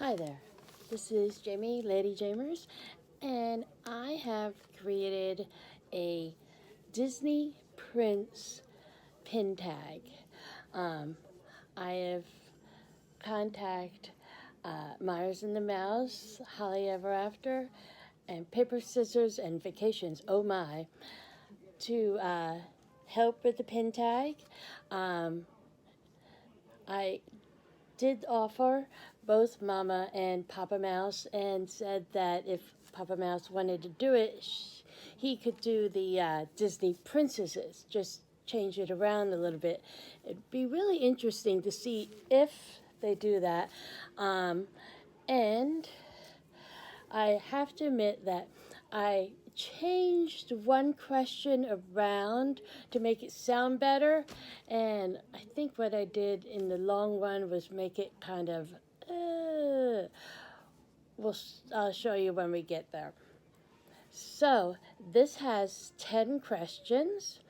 Hi there, this is Jamie, Lady Jamers, and I have created a Disney Prince pin tag. I have contacted Meyers and the Mouse, Hollie Ever After, and Paper, Scissors, and Vacations, oh my, to help with the pin tag. I did offer both Mama and Papa Mouse and said that if Papa Mouse wanted to do it, he could do the Disney princesses, just change it around a little bit. It'd be really interesting to see if they do that. And I have to admit that I changed one question around to make it sound better, and I think what I did in the long run was make it kind of I'll show you when we get there. So this has 10 questions,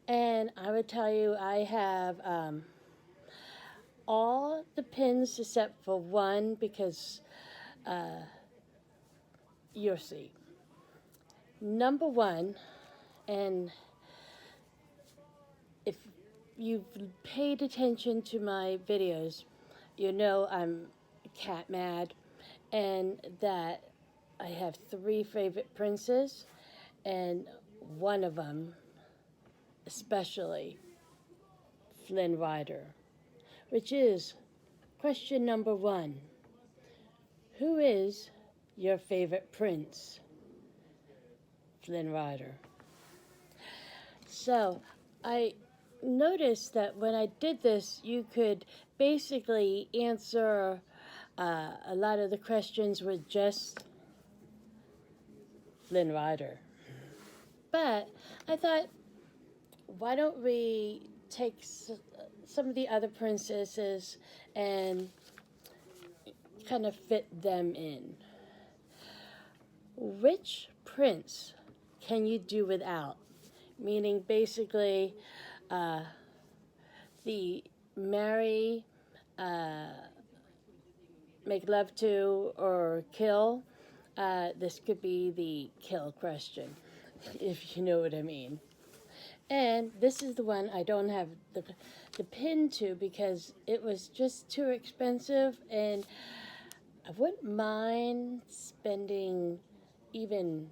and I would tell you I have all the pins except for one because you'll see. Number one, and if you've paid attention to my videos, you know I'm cat mad, and that I have 3 favorite princes, and one of them, especially Flynn Rider, which is question number 1. Who is your favorite prince? Flynn Rider. So I noticed that when I did this, you could basically answer a lot of the questions with just Flynn Rider. But I thought, why don't we take some of the other princesses and kind of fit them in? Which prince can you do without? Meaning basically the marry, make love to, or kill. This could be the kill question, if you know what I mean. And this is the one I don't have the pin to because it was just too expensive, and I wouldn't mind spending even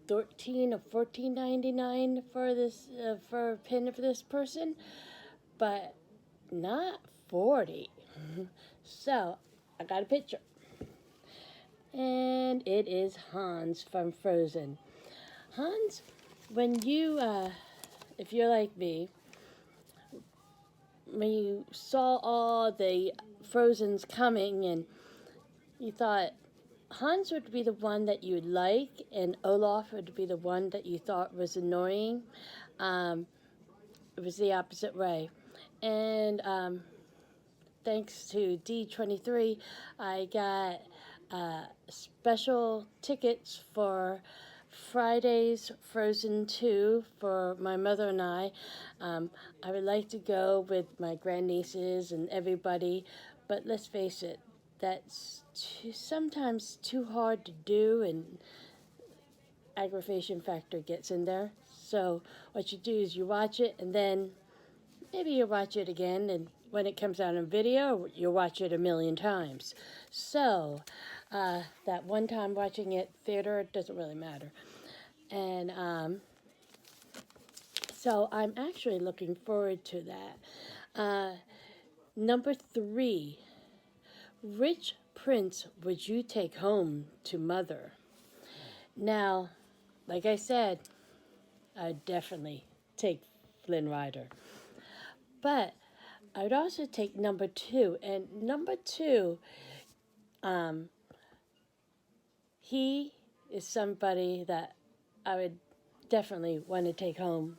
$13 or $14.99 for this for a pin for this person, but not 40. So I got a picture, and it is Hans from Frozen. Hans, when you, if you're like me, when you saw all the Frozens coming and you thought Hans would be the one that you'd like and Olaf would be the one that you thought was annoying, it was the opposite way. And thanks to D23, I got special tickets for Friday's Frozen 2 for my mother and I. I would like to go with my grandnieces and everybody, but let's face it, that's sometimes too hard to do, and aggravation factor gets in there. So what you do is you watch it, and then maybe you watch it again, and when it comes out on video, you'll watch it a million times. So that one time watching it theater, it doesn't really matter. And so I'm actually looking forward to that. Number 3, which prince would you take home to mother? Now, like I said, I'd definitely take Flynn Rider. But I would also take number 2. And number 2, he is somebody that I would definitely want to take home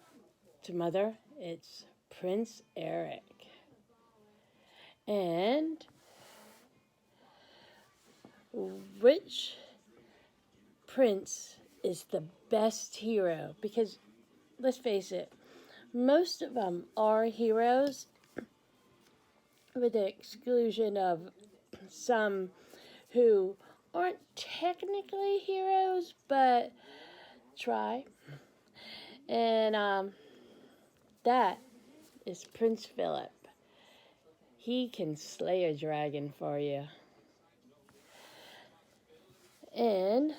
to mother. It's Prince Eric. And which prince is the best hero? Because let's face it, most of them are heroes, with the exclusion of some who aren't technically heroes, but try. And that is Prince Philip. He can slay a dragon for you. And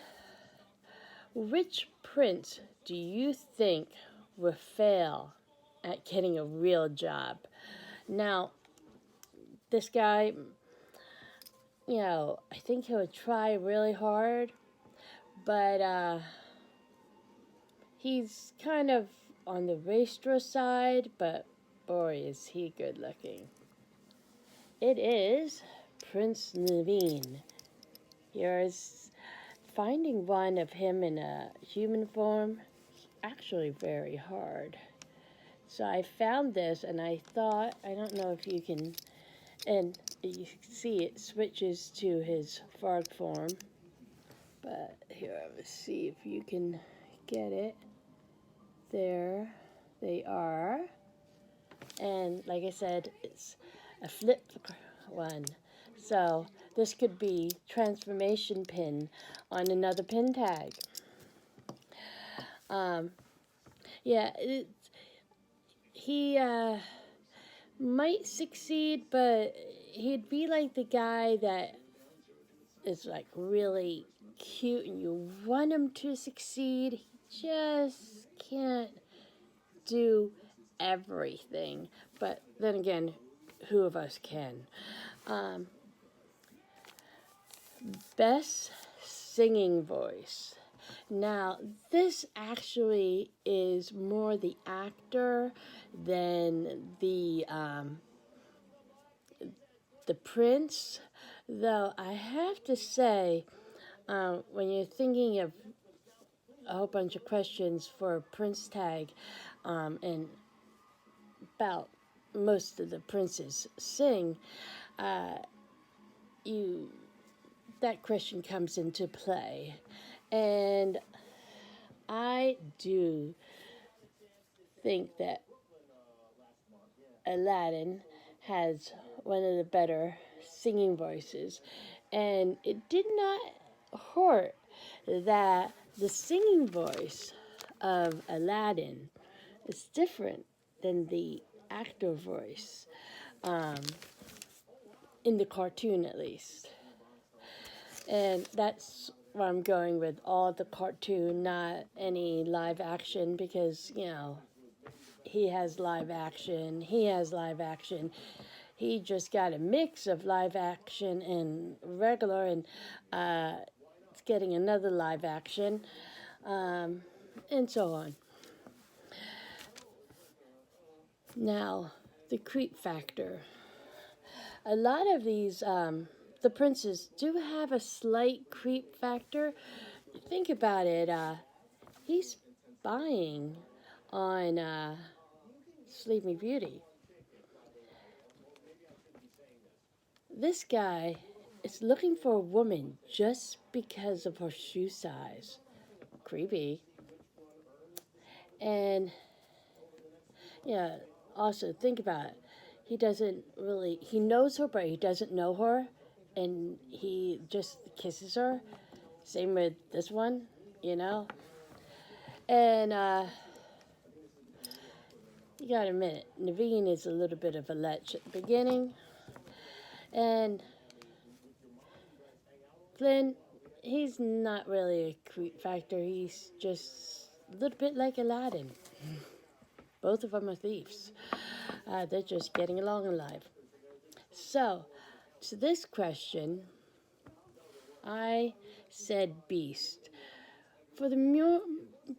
which prince do you think will fail at getting a real job? Now, this guy, I think he'll try really hard, but he's kind of on the wastrel side, but boy, is he good looking. It is Prince Naveen. Here's finding one of him in a human form is actually very hard. So I found this and I thought, I don't know if you can, and you can see it switches to his frog form. But here, let's see if you can get it. There they are. And like I said, it's a flip one. So this could be transformation pin on another pin tag. Yeah, he might succeed, but he'd be like the guy that is like really cute and you want him to succeed. He just can't do everything. But then again, who of us can? Best singing voice. Now, this actually is more the actor than the prince, though I have to say, when you're thinking of a whole bunch of questions for a prince tag, and about most of the princes sing, that question comes into play. And I do think that Aladdin has one of the better singing voices. And it did not hurt that the singing voice of Aladdin is different than the actor voice, in the cartoon at least. And that's why I'm going with all the cartoon, not any live action, because, he has live action. He just got a mix of live action and regular, and it's getting another live action, and so on. Now, the creep factor. A lot of these, the princes do have a slight creep factor. Think about it. He's spying on Sleeping Beauty. This guy is looking for a woman just because of her shoe size. Creepy. And, also think about it. He knows her, but he doesn't know her, and he just kisses her. Same with this one, And, you gotta admit, Naveen is a little bit of a lech at the beginning. And Flynn, he's not really a creep factor. He's just a little bit like Aladdin. Both of them are thieves. They're just getting along in life. So, to this question, I said beast. For the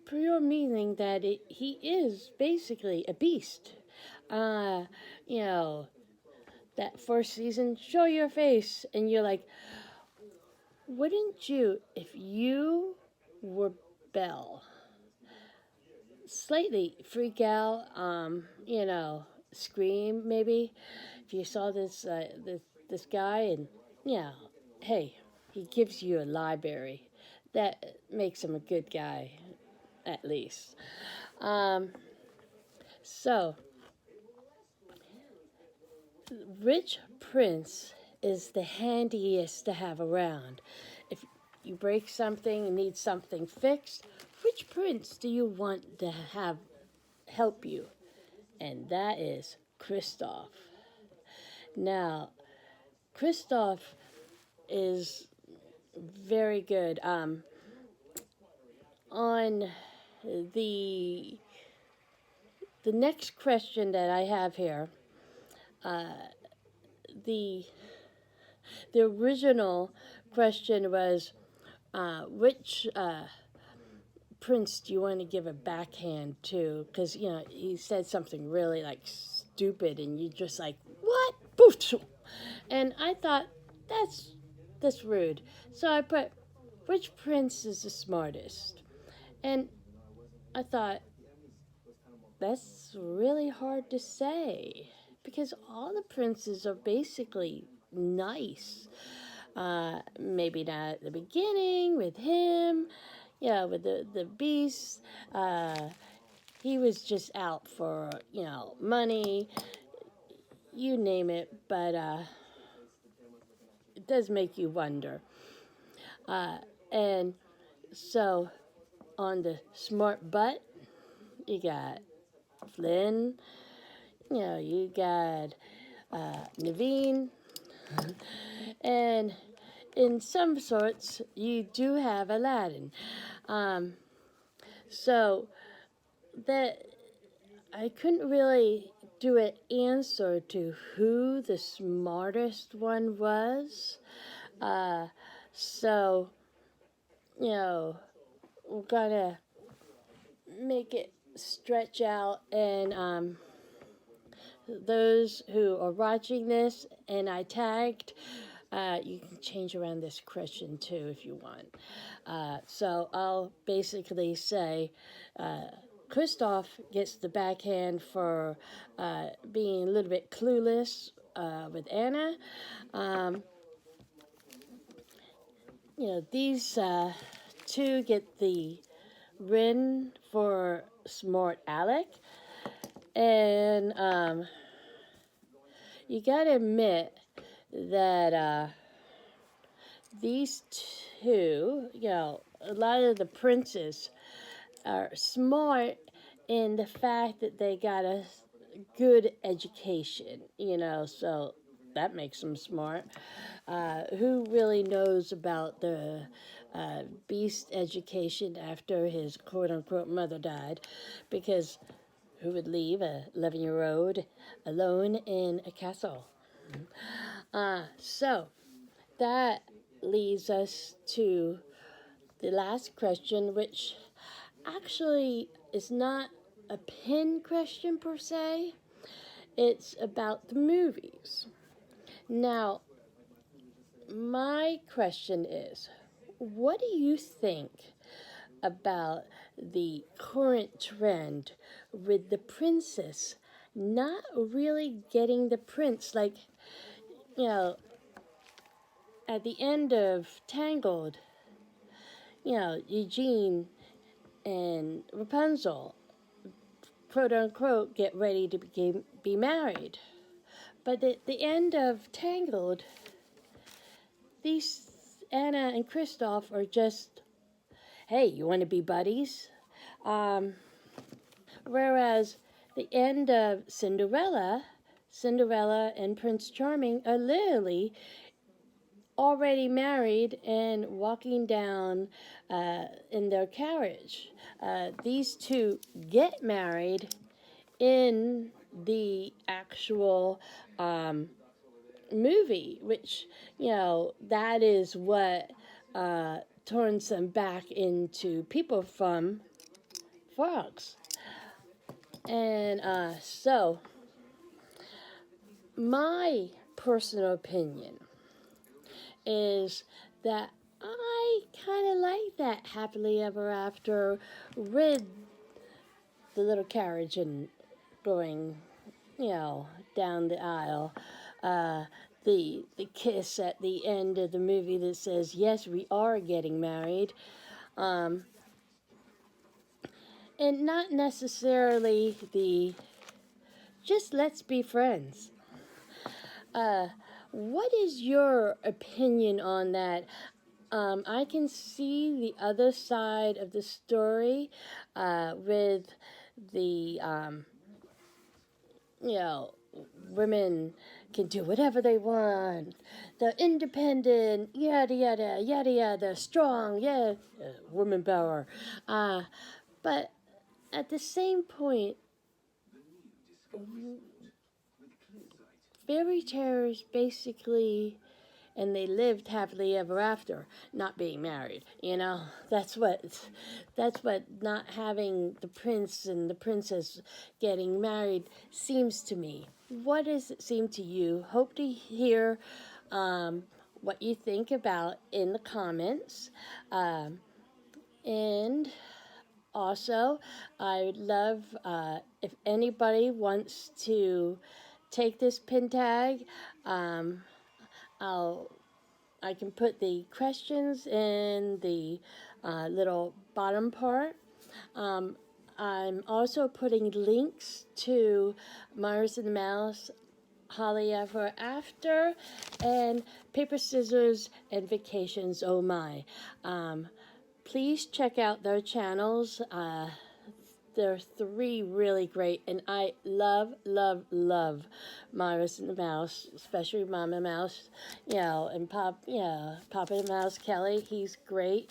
pure meaning that he is basically a beast. That first season, show your face, and you're like, wouldn't you, if you were Belle, slightly freak out, scream maybe, if you saw this guy, and hey, he gives you a library. That makes him a good guy, at least. So, which prince is the handiest to have around. If you break something and need something fixed, which prince do you want to have help you? And that is Kristoff. Now, Kristoff is very good. On the next question that I have here, the original question was, which prince do you want to give a backhand to? Because he said something really like stupid, and you just like, what? Poof! And I thought that's rude. So I put, which prince is the smartest? And I thought, that's really hard to say because all the princes are basically nice. Maybe not at the beginning with him, with the beast. He was just out for, money, you name it, but it does make you wonder. And so on the smart butt, you got Flynn, you got Naveen, and in some sorts, you do have Aladdin. So that I couldn't really do an answer to who the smartest one was. So, we're gonna make it stretch out, and those who are watching this and I tagged, you can change around this question too if you want. So I'll basically say Kristoff gets the backhand for being a little bit clueless with Anna. These two get the win for smart Alec. And you gotta admit that these two, a lot of the princes are smart in the fact that they got a good education, so that makes them smart. Who really knows about the beast education after his quote-unquote mother died? Because who would leave a 11-year-old alone in a castle? So that leads us to the last question, which actually is not a pin question per se. It's about the movies. Now, my question is, what do you think about the current trend with the princess not really getting the prince? Like, at the end of Tangled, Eugene and Rapunzel, quote unquote, get ready to be married. But at the end of Tangled, these Anna and Kristoff are just, hey, you want to be buddies? Whereas the end of Cinderella and Prince Charming are literally already married and walking down in their carriage. These two get married in the actual movie, which, that is what turns them back into people from frogs. And so, my personal opinion is that I kind of like that happily ever after with the little carriage and going, down the aisle. The kiss at the end of the movie that says, yes, we are getting married. And not necessarily the just let's be friends. What is your opinion on that? I can see the other side of the story with the, you know, women can do whatever they want. They're independent, yada, yada, yada, yada. They're strong, yeah, woman power. But at the same point, fairy tales basically, and they lived happily ever after, not being married. That's what not having the prince and the princess getting married seems to me. What does it seem to you? Hope to hear what you think about in the comments. And also, I would love if anybody wants to take this pin tag. Um, I can put the questions in the little bottom part. I'm also putting links to Meyers and Mouse, Hollie Ever After, and Paper, Scissors, and Vacations, Oh My. Please check out their channels. There are 3 really great, and I love, love, love Meyers and the Mouse, especially Mama Mouse, and Papa Mouse Kelly. He's great.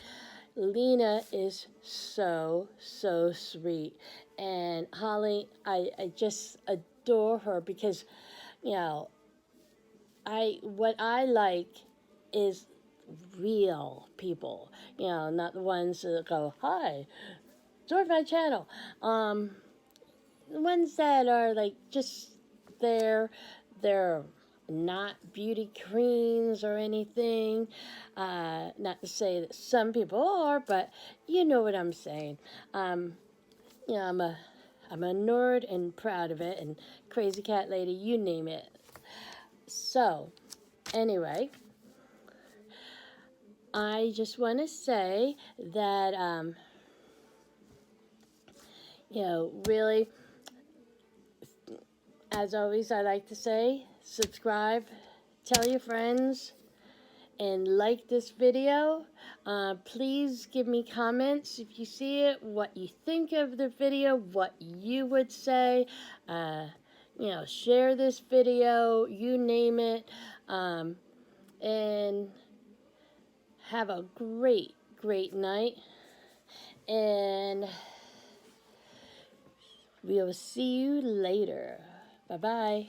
Lena is so, so sweet. And Hollie, I just adore her because, what I like is real people, not the ones that go, hi, join my channel. The ones that are like just they're not beauty queens or anything. Not to say that some people are, but you know what I'm saying. I'm a nerd and proud of it, and crazy cat lady, you name it. So, anyway, I just want to say that really, as always, I like to say, subscribe, tell your friends, and like this video. Please give me comments if you see it, what you think of the video, what you would say. Share this video, you name it. And have a great, great night. And we'll see you later. Bye-bye.